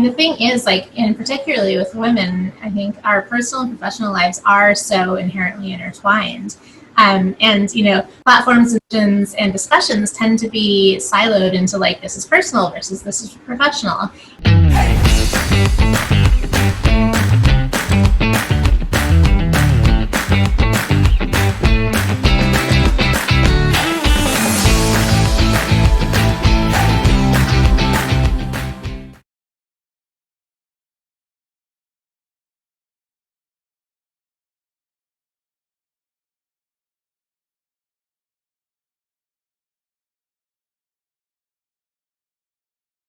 The thing is, like, and particularly with women, I think our personal and professional lives are so inherently intertwined. And, you know, platforms and discussions tend to be siloed into like, this is personal versus this is professional.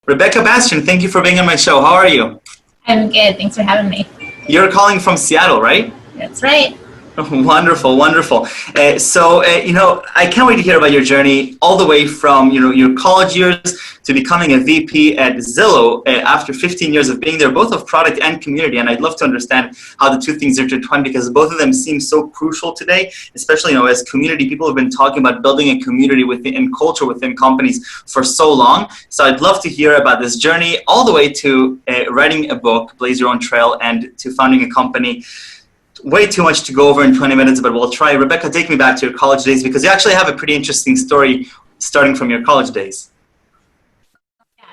Rebekah Bastian, thank you for being on my show. How are you? I'm good. Thanks for having me. You're calling from Seattle, right? That's right. Wonderful, wonderful. You know, I can't wait to hear about your journey all the way from, you know, your college years to becoming a VP at Zillow after 15 years of being there, both of product and community. And I'd love to understand how the two things are intertwined, because both of them seem so crucial today, especially, you know, as community. People have been talking about building a community within and culture within companies for so long. So I'd love to hear about this journey all the way to writing a book, Blaze Your Own Trail, and to founding a company. Way too much to go over in 20 minutes, but we'll try. Rebekah, take me back to your college days, because you actually have a pretty interesting story starting from your college days.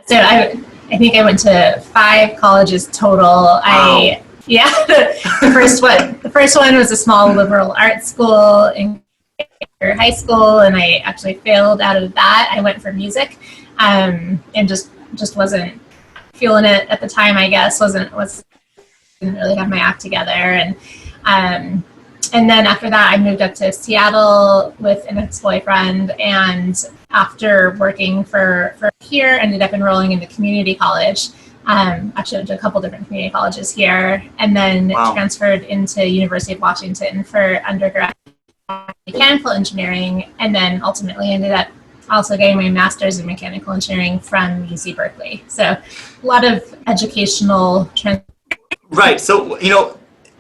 So I think I went to 5 colleges total. Wow. The first one was a small liberal arts school in high school, and I actually failed out of that. I went for music, and just wasn't feeling it at the time. I guess didn't really have my act together, and then after that, I moved up to Seattle with an ex-boyfriend, and after working for here, ended up enrolling in the community college. Actually, went to a couple different community colleges here, and then transferred into University of Washington for undergrad mechanical engineering, and then ultimately ended up also getting my master's in mechanical engineering from UC Berkeley. So a lot of educational Right. So, you know,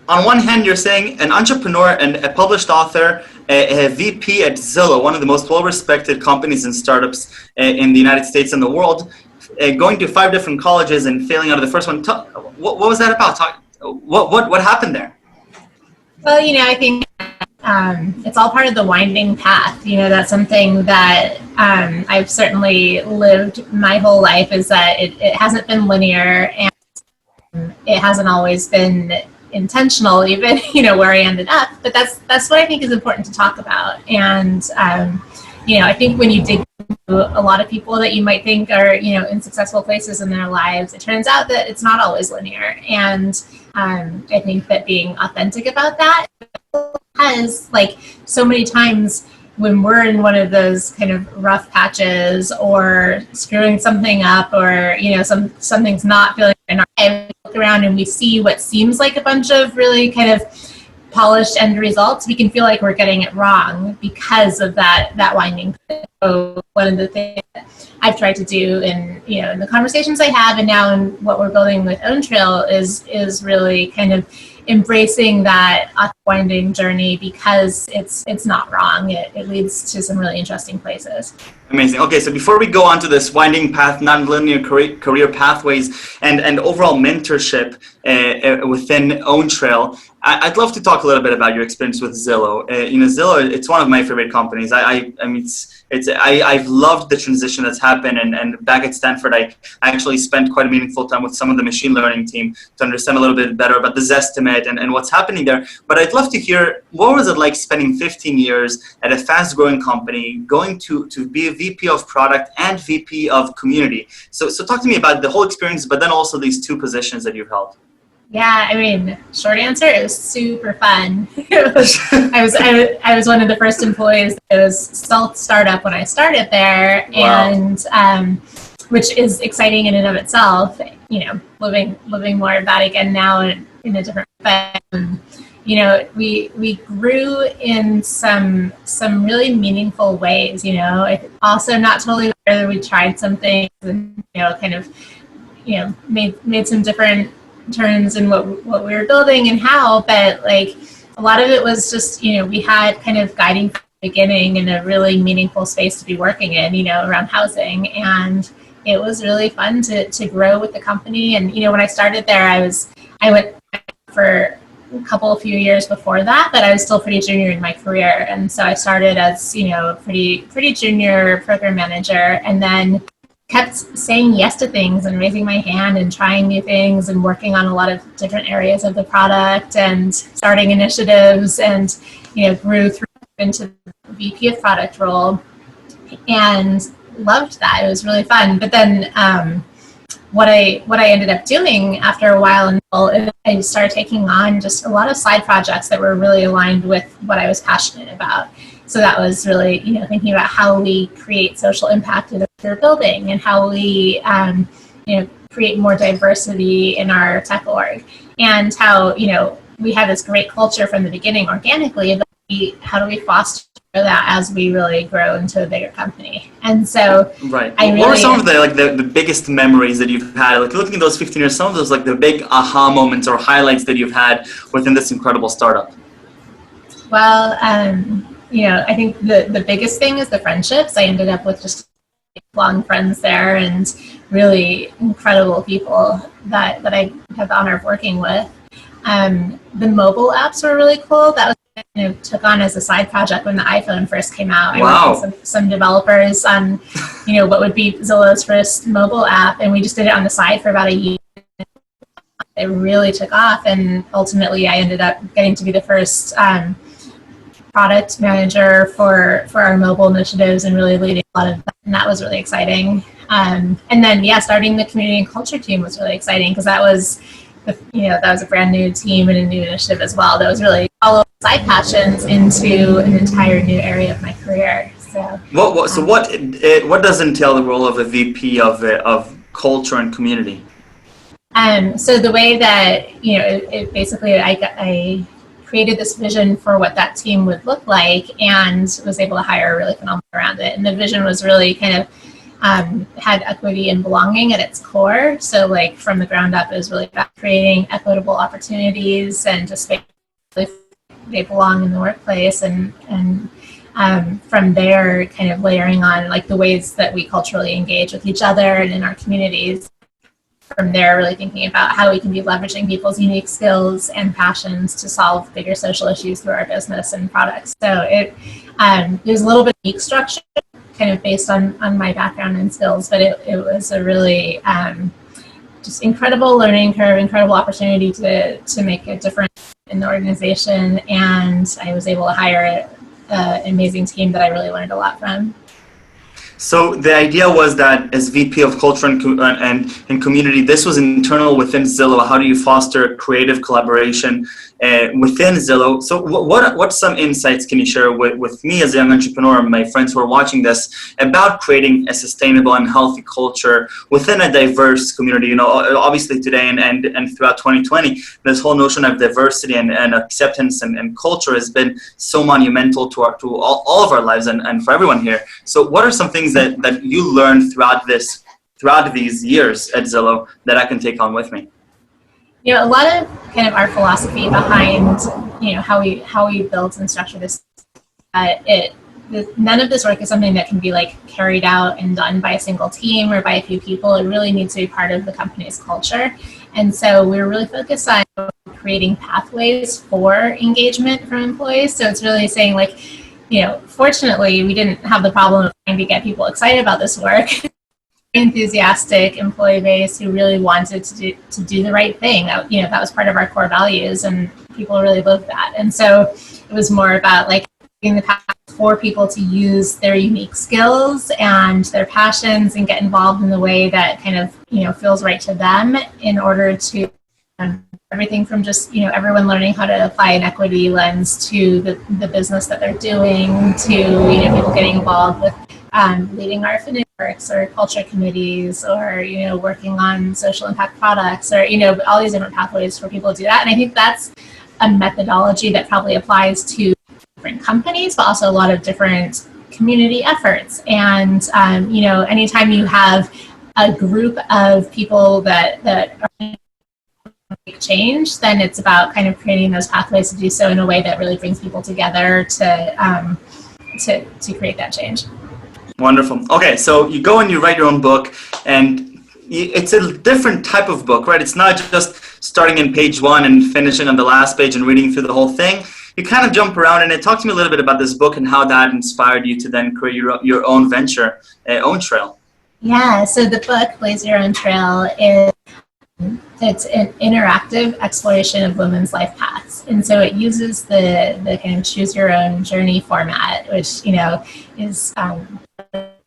on one hand, you're saying an entrepreneur and a published author, a VP at Zillow, one of the most well-respected companies and startups in the United States and the world, going to 5 different colleges and failing out of the first one. What was that about? What happened there? Well, you know, I think it's all part of the winding path. You know, that's something that I've certainly lived my whole life, is that it hasn't been linear, and it hasn't always been intentional, even, you know, where I ended up. But that's what I think is important to talk about. And, you know, I think when you dig into a lot of people that you might think are, you know, in successful places in their lives, it turns out that it's not always linear. And I think that being authentic about that has, like, so many times when we're in one of those kind of rough patches or screwing something up, or, you know, something's not feeling in our life, we look around and we see what seems like a bunch of really kind of polished end results, we can feel like we're getting it wrong because of that winding. So one of the things that I've tried to do in the conversations I have, and now in what we're building with OwnTrail, is really kind of embracing that winding journey, because it's not wrong. It leads to some really interesting places. Amazing. Okay, so before we go on to this winding path, non-linear career pathways, and overall mentorship within OwnTrail, I'd love to talk a little bit about your experience with Zillow. You know, Zillow, it's one of my favorite companies. I mean, I've loved the transition that's happened, and back at Stanford, I actually spent quite a meaningful time with some of the machine learning team to understand a little bit better about the Zestimate and what's happening there. But I'd love to hear, what was it like spending 15 years at a fast-growing company, going to be a VP of product and VP of community? So talk to me about the whole experience, but then also these 2 positions that you've held. Yeah, I mean, short answer, it was super fun. I was one of the first employees. It was startup when I started there. Wow. And which is exciting in and of itself. You know, living more of that again now in a different way. You know, we grew in some really meaningful ways. You know, also not totally whether we tried some things and, you know, kind of, you know, made some different turns in what we were building and how, but like a lot of it was just, you know, we had kind of guiding from the beginning in a really meaningful space to be working in, you know, around housing. And it was really fun to grow with the company. And, when I started there, I went for a few years before that, but I was still pretty junior in my career. And so I started as, pretty junior program manager, and then kept saying yes to things and raising my hand and trying new things and working on a lot of different areas of the product and starting initiatives, and, grew through into the VP of product role and loved that. It was really fun. But then what I ended up doing after a while, I started taking on just a lot of side projects that were really aligned with what I was passionate about. So that was really, thinking about how we create social impact in our building, and how we, create more diversity in our tech org, and how, we have this great culture from the beginning organically, but how do we foster that as we really grow into a bigger company? And so, right. What are some of the biggest memories that you've had? Like, looking at those 15 years, some of those the big aha moments or highlights that you've had within this incredible startup? Well, I think the biggest thing is the friendships. I ended up with just long friends there, and really incredible people that I have the honor of working with. The mobile apps were really cool. That was took on as a side project when the iPhone first came out. I worked with some developers on, what would be Zillow's first mobile app, and we just did it on the side for about a year. It really took off, and ultimately I ended up getting to be the first product manager for our mobile initiatives, and really leading a lot of that, and that was really exciting. And then, starting the community and culture team was really exciting, because that was that was a brand new team and a new initiative as well. That was really all of side passions into an entire new area of my career. So what does entail the role of a VP of culture and community? So the way that it basically I created this vision for what that team would look like, and was able to hire a really phenomenal around it. And the vision was really kind of had equity and belonging at its core. So from the ground up, it was really about creating equitable opportunities, and just basically they belong in the workplace, and from there kind of layering on the ways that we culturally engage with each other and in our communities. From there, really thinking about how we can be leveraging people's unique skills and passions to solve bigger social issues through our business and products. So it was a little bit unique structure, kind of based on my background and skills, but it was a really just incredible learning curve, incredible opportunity to make a difference in the organization, and I was able to hire an amazing team that I really learned a lot from. So the idea was that as VP of Culture and Community, this was internal within Zillow. How do you foster creative collaboration within Zillow? So what some insights can you share with me as a young entrepreneur and my friends who are watching this about creating a sustainable and healthy culture within a diverse community? Obviously today and throughout 2020, this whole notion of diversity and acceptance and culture has been so monumental to all of our lives and for everyone here. So what are some things that you learned throughout these years at Zillow that I can take on with me? A lot of kind of our philosophy behind, how we build and structure this, none of this work is something that can be carried out and done by a single team or by a few people. It really needs to be part of the company's culture. And so we're really focused on creating pathways for engagement from employees. So it's really saying fortunately, we didn't have the problem of trying to get people excited about this work. Enthusiastic employee base who really wanted to do the right thing. That was part of our core values, and people really loved that. And so it was more about giving the path for people to use their unique skills and their passions and get involved in the way that kind of feels right to them, in order to everything from just everyone learning how to apply an equity lens to the business that they're doing, to people getting involved with leading our affinity works or culture committees, or working on social impact products, or all these different pathways for people to do that. And I think that's a methodology that probably applies to different companies, but also a lot of different community efforts. And anytime you have a group of people that are make change, then it's about kind of creating those pathways to do so in a way that really brings people together to create that change. Wonderful. Okay, so you go and you write your own book, and it's a different type of book, right? It's not just starting in page one and finishing on the last page and reading through the whole thing. You kind of jump around, and talk to me a little bit about this book and how that inspired you to then create your own venture, OwnTrail. Yeah, so the book, Blaze Your Own Trail, it's an interactive exploration of women's life paths. And so it uses the kind of choose your own journey format, which, is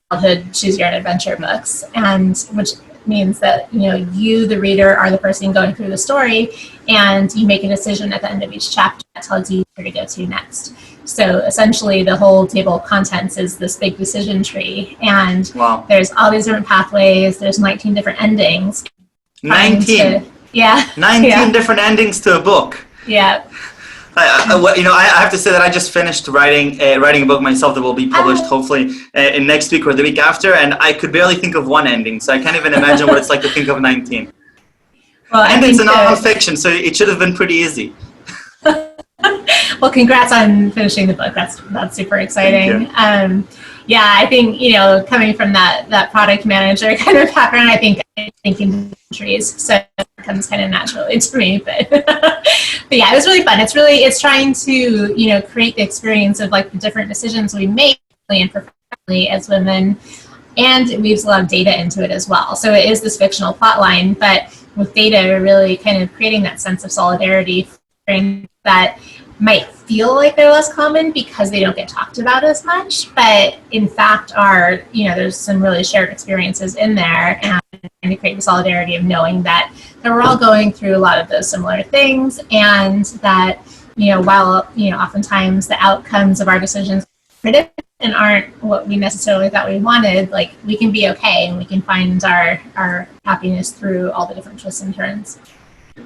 childhood choose your own adventure books, and which means that, you, the reader, are the person going through the story, and you make a decision at the end of each chapter that tells you where to go to next. So essentially the whole table of contents is this big decision tree, and wow. There's all these different pathways, there's 19 different endings. 19? 19 different endings to a book. Yeah. I have to say that I just finished writing a book myself that will be published hopefully in next week or the week after, and I could barely think of one ending, so I can't even imagine what it's like to think of 19. Well, and it's a non-fiction, so it should have been pretty easy. Well, congrats on finishing the book. That's super exciting. Yeah, I think, coming from that product manager kind of background, I think in trees, so it comes kind of naturally to me. But yeah, it was really fun. It's trying to, create the experience of like the different decisions we make and professionally as women, and it weaves a lot of data into it as well. So it is this fictional plot line, but with data, we're really kind of creating that sense of solidarity that might feel like they're less common because they don't get talked about as much, but in fact are, there's some really shared experiences in there, and to create the solidarity of knowing that we're all going through a lot of those similar things, and that, while, oftentimes the outcomes of our decisions and aren't what we necessarily thought we wanted, like we can be okay and we can find our happiness through all the different twists and turns.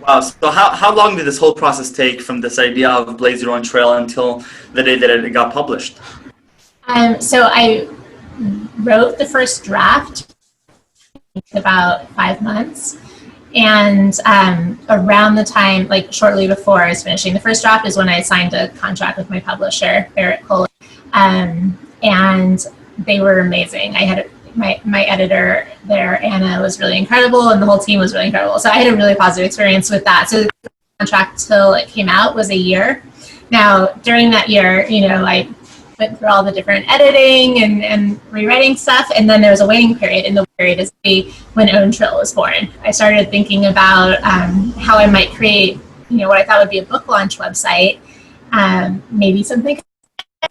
Wow. So how long did this whole process take from this idea of Blaze Your Own Trail until the day that it got published? So I wrote the first draft about 5 months. And around the time, like shortly before I was finishing the first draft, is when I signed a contract with my publisher, Barrett Cole. And they were amazing. I had my editor there, Anna, was really incredible, and the whole team was really incredible. So I had a really positive experience with that. So the contract till it came out was a year. Now, during that year, I went through all the different editing and rewriting stuff, and then there was a waiting period, and the period is when OwnTrail was born. I started thinking about how I might create, what I thought would be a book launch website, maybe something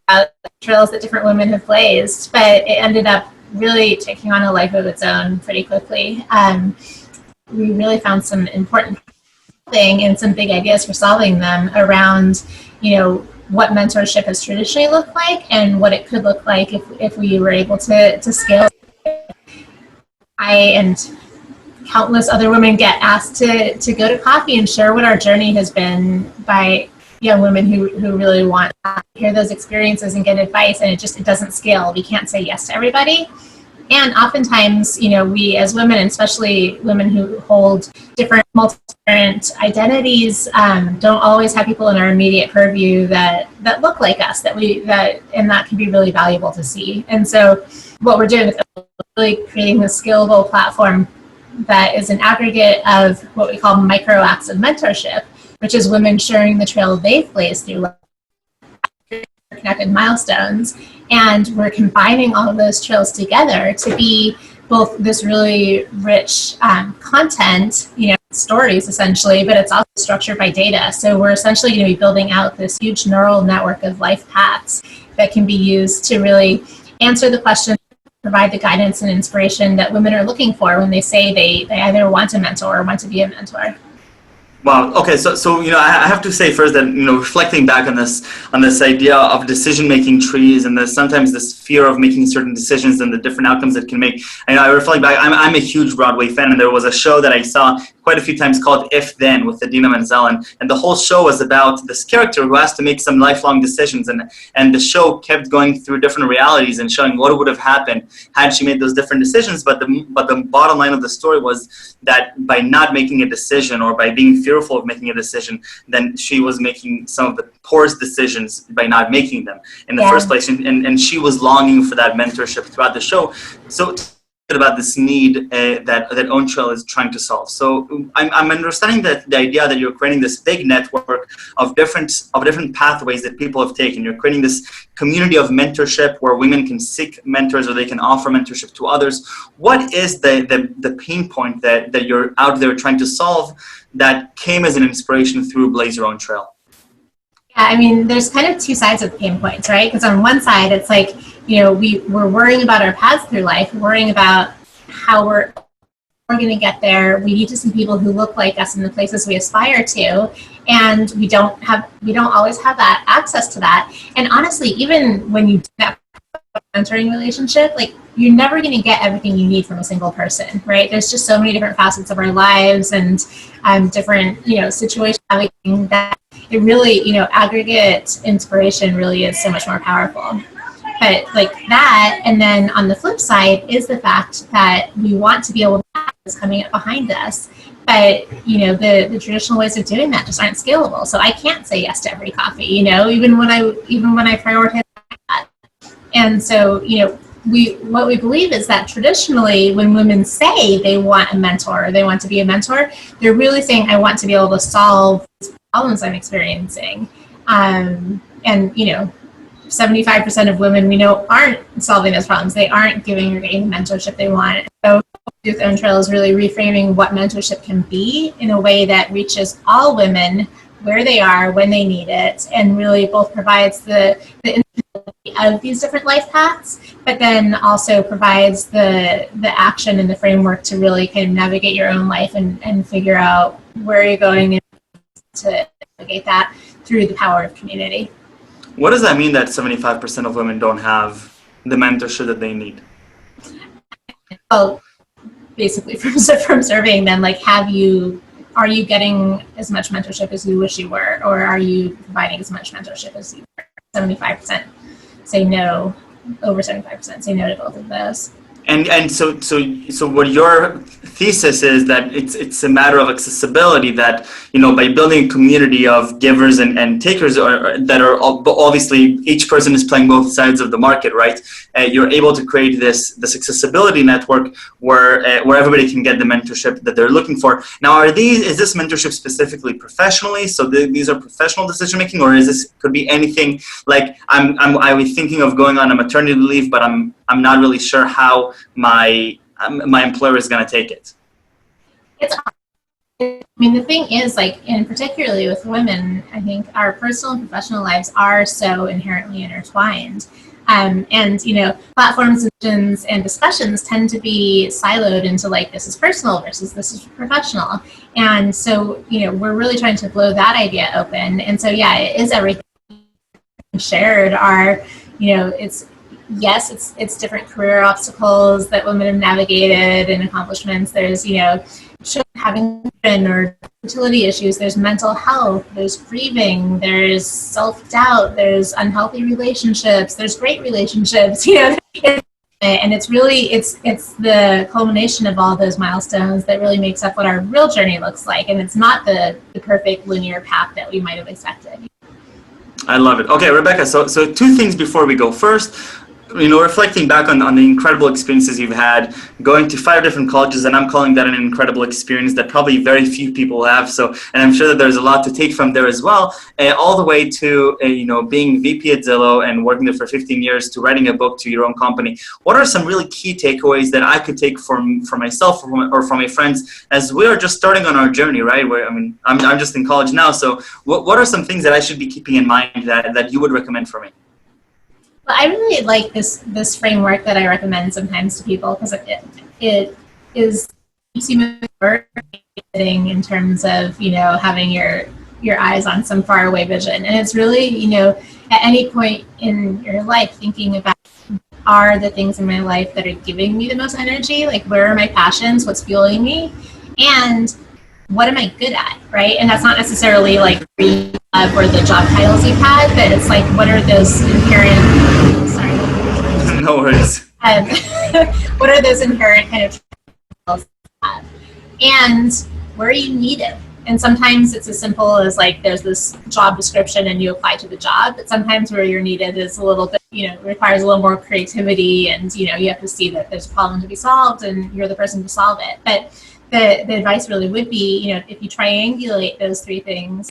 about trails that different women have blazed, but it ended up really taking on a life of its own pretty quickly. We really found some important and some big ideas for solving them around, what mentorship has traditionally looked like and what it could look like if we were able to scale. I and countless other women get asked to go to coffee and share what our journey has been by young women who really want to hear those experiences and get advice, and it doesn't scale. We can't say yes to everybody. And oftentimes, we as women, and especially women who hold multiple identities, don't always have people in our immediate purview that look like us, and that can be really valuable to see. And so what we're doing is really creating this scalable platform that is an aggregate of what we call micro acts of mentorship, which is women sharing the trail they've blazed through connected milestones. And we're combining all of those trails together to be both this really rich content, stories essentially, but it's also structured by data. So we're essentially going to be building out this huge neural network of life paths that can be used to really answer the questions, provide the guidance and inspiration that women are looking for when they say they either want a mentor or want to be a mentor. Wow. Okay. So I have to say first that reflecting back on this idea of decision-making trees and sometimes this fear of making certain decisions and the different outcomes it can make. I reflect back. I'm a huge Broadway fan, and there was a show that I saw quite a few times called If Then with Idina Menzel, and the whole show was about this character who has to make some lifelong decisions, and the show kept going through different realities and showing what would have happened had she made those different decisions. But the bottom line of the story was that by not making a decision or by being fearful fearful of making a decision, then she was making some of the poorest decisions by not making them in the first place. And she was longing for that mentorship throughout the show. So about this need that OwnTrail is trying to solve. So I'm understanding that the idea that you're creating this big network of different pathways that people have taken. You're creating this community of mentorship where women can seek mentors or they can offer mentorship to others. What is the pain point that you're out there trying to solve that came as an inspiration through Blaze Your Own Trail? Yeah, I mean, there's kind of two sides of the pain points, right? Because on one side, it's like, we're worrying about our paths through life, worrying about how we're going to get there. We need to see people who look like us in the places we aspire to, and we don't always have that access to that. And honestly, even when you do that mentoring relationship, like, you're never going to get everything you need from a single person, right? There's just so many different facets of our lives and different, situations that it really, aggregate inspiration really is so much more powerful. But like that, and then on the flip side is the fact that we want to be able to have this coming up behind us. But, the traditional ways of doing that just aren't scalable. So I can't say yes to every coffee, even when I prioritize that. And so, what we believe is that traditionally when women say they want a mentor or they want to be a mentor, they're really saying, I want to be able to solve these problems I'm experiencing. And, 75% of women we know aren't solving those problems. They aren't giving or getting the mentorship they want. So with OwnTrail is really reframing what mentorship can be in a way that reaches all women where they are, when they need it, and really both provides the of these different life paths, but then also provides the action and the framework to really kind of navigate your own life and figure out where you're going and to navigate that through the power of community. What does that mean that 75% of women don't have the mentorship that they need? Well, basically from surveying them, like, are you getting as much mentorship as you wish you were, or are you providing as much mentorship as you were? 75% say no, over 75% say no to both of those. And so what your thesis is that it's a matter of accessibility, that by building a community of givers and takers that are obviously each person is playing both sides of the market, right? You're able to create this accessibility network where everybody can get the mentorship that they're looking for. Now, is this mentorship specifically professionally? So these are professional decision making, or could be anything like I was thinking of going on a maternity leave, but I'm not really sure how my employer is going to take it. The thing is, and particularly with women, I think our personal and professional lives are so inherently intertwined. And platforms and discussions tend to be siloed into this is personal versus this is professional. And so, we're really trying to blow that idea open. And so, yeah, it is everything shared it's different career obstacles that women have navigated and accomplishments. There's, having children or fertility issues. There's mental health. There's grieving. There's self-doubt. There's unhealthy relationships. There's great relationships. And it's really it's the culmination of all those milestones that really makes up what our real journey looks like. And it's not the perfect linear path that we might have expected. I love it. Okay, Rebekah, so two things before we go. First, reflecting back on the incredible experiences you've had, going to 5 different colleges, and I'm calling that an incredible experience that probably very few people have. So, and I'm sure that there's a lot to take from there as well, all the way to, being VP at Zillow and working there for 15 years, to writing a book, to your own company. What are some really key takeaways that I could take for myself or from my friends as we are just starting on our journey, right? I'm just in college now. So what are some things that I should be keeping in mind that you would recommend for me? Well, I really like this framework that I recommend sometimes to people, because it keeps you moving forward in terms of having your eyes on some faraway vision, and it's really at any point in your life thinking about, are the things in my life that are giving me the most energy, where are my passions, what's fueling me, and what am I good at, right? And that's not necessarily or the job titles you've had, but it's what are those inherent, no worries. What are those inherent kind of skills you have? And where are you needed, And sometimes it's as simple as like there's this job description and you apply to the job, but sometimes where you're needed is a little bit, requires a little more creativity, and you have to see that there's a problem to be solved and you're the person to solve it. But the advice really would be, if you triangulate those three things,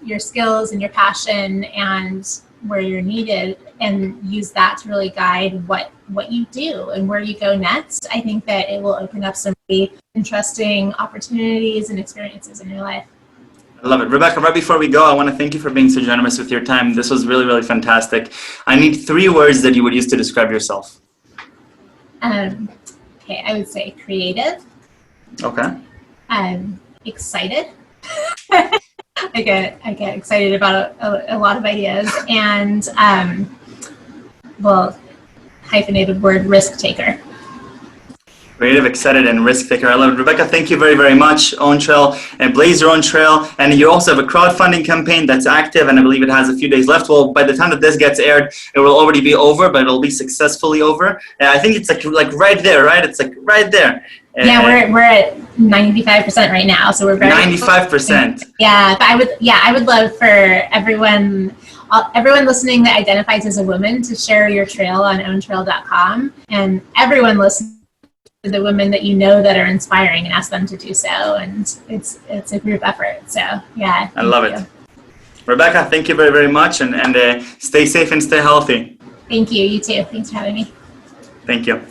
your skills and your passion and where you're needed, and use that to really guide what you do and where you go next, I think that it will open up some really interesting opportunities and experiences in your life. I love it. Rebekah, right before we go, I want to thank you for being so generous with your time. This was really, really fantastic. I need 3 words that you would use to describe yourself. Okay, I would say creative. Okay. Excited. I get excited about a lot of ideas, and hyphenated word, risk taker. Creative, excited, and risk taker. I love it. Rebekah, thank you very, very much. OwnTrail, and blaze your own trail. And you also have a crowdfunding campaign that's active, and I believe it has a few days left. Well, by the time that this gets aired, it will already be over, but it'll be successfully over. And I think it's like right there, right? It's like right there. Yeah, we're at 95% right now, so we're very 95%. Yeah, but I would love for everyone listening that identifies as a woman to share your trail on owntrail.com, and everyone listening to the women that that are inspiring, and ask them to do so. And it's a group effort. So yeah, I love it. Rebekah, thank you very, very much, and stay safe and stay healthy. Thank you. You too. Thanks for having me. Thank you.